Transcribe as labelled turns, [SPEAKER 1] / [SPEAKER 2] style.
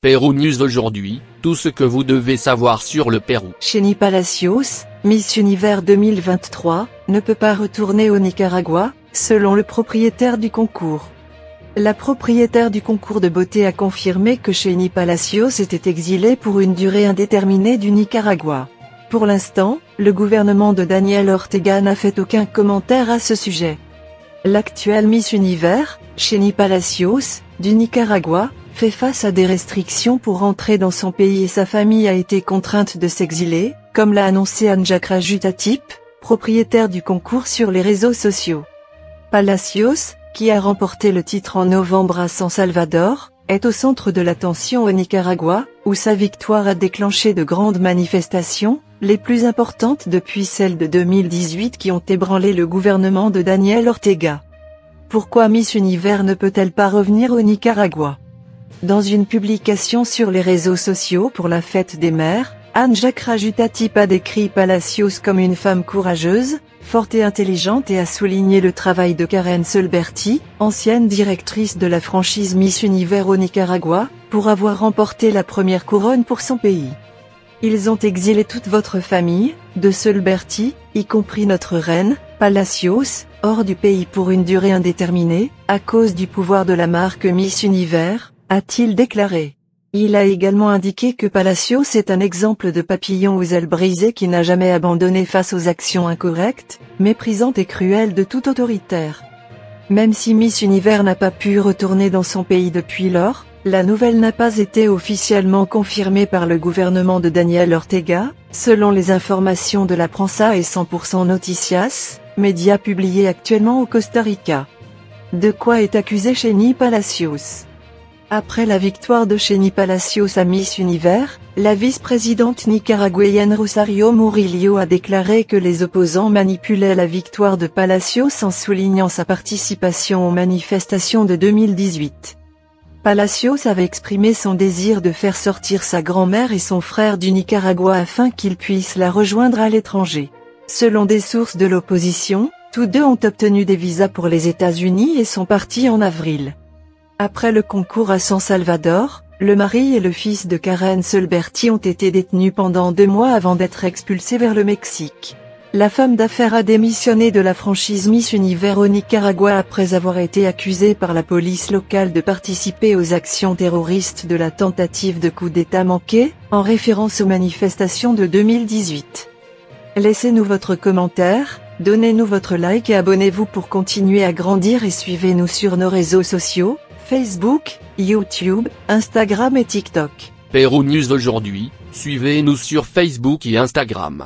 [SPEAKER 1] Pérou News aujourd'hui, tout ce que vous devez savoir sur le Pérou.
[SPEAKER 2] Xeni Palacios, Miss Univers 2023, ne peut pas retourner au Nicaragua, selon le propriétaire du concours. La propriétaire du concours de beauté a confirmé que Xeni Palacios était exilée pour une durée indéterminée du Nicaragua. Pour l'instant, le gouvernement de Daniel Ortega n'a fait aucun commentaire à ce sujet. L'actuelle Miss Univers, Xeni Palacios, du Nicaragua, fait face à des restrictions pour rentrer dans son pays et sa famille a été contrainte de s'exiler, comme l'a annoncé Anja Krajutatip, propriétaire du concours sur les réseaux sociaux. Palacios, qui a remporté le titre en novembre à San Salvador, est au centre de l'attention au Nicaragua, où sa victoire a déclenché de grandes manifestations, les plus importantes depuis celles de 2018 qui ont ébranlé le gouvernement de Daniel Ortega. Pourquoi Miss Univers ne peut-elle pas revenir au Nicaragua? Dans une publication sur les réseaux sociaux pour la fête des mères, Anja Krajutatip a décrit Palacios comme une femme courageuse, forte et intelligente et a souligné le travail de Karen Solberti, ancienne directrice de la franchise Miss Univers au Nicaragua, pour avoir remporté la première couronne pour son pays. Ils ont exilé toute votre famille, de Solberti, y compris notre reine, Palacios, hors du pays pour une durée indéterminée, à cause du pouvoir de la marque Miss Univers, a-t-il déclaré. Il a également indiqué que Palacios est un exemple de papillon aux ailes brisées qui n'a jamais abandonné face aux actions incorrectes, méprisantes et cruelles de tout autoritaire. Même si Miss Univers n'a pas pu retourner dans son pays depuis lors, la nouvelle n'a pas été officiellement confirmée par le gouvernement de Daniel Ortega, selon les informations de la Prensa et 100% Noticias, média publié actuellement au Costa Rica. De quoi est accusé Xeni Palacios? Après la victoire de Xeni Palacios à Miss Univers, la vice-présidente nicaraguayenne Rosario Murillo a déclaré que les opposants manipulaient la victoire de Palacios en soulignant sa participation aux manifestations de 2018. Palacios avait exprimé son désir de faire sortir sa grand-mère et son frère du Nicaragua afin qu'ils puissent la rejoindre à l'étranger. Selon des sources de l'opposition, tous deux ont obtenu des visas pour les États-Unis et sont partis en avril. Après le concours à San Salvador, le mari et le fils de Karen Solberti ont été détenus pendant 2 mois avant d'être expulsés vers le Mexique. La femme d'affaires a démissionné de la franchise Miss Univers au Nicaragua après avoir été accusée par la police locale de participer aux actions terroristes de la tentative de coup d'État manqué, en référence aux manifestations de 2018. Laissez-nous votre commentaire, donnez-nous votre like et abonnez-vous pour continuer à grandir et suivez-nous sur nos réseaux sociaux, Facebook, YouTube, Instagram et TikTok.
[SPEAKER 1] Pérou News aujourd'hui, suivez-nous sur Facebook et Instagram.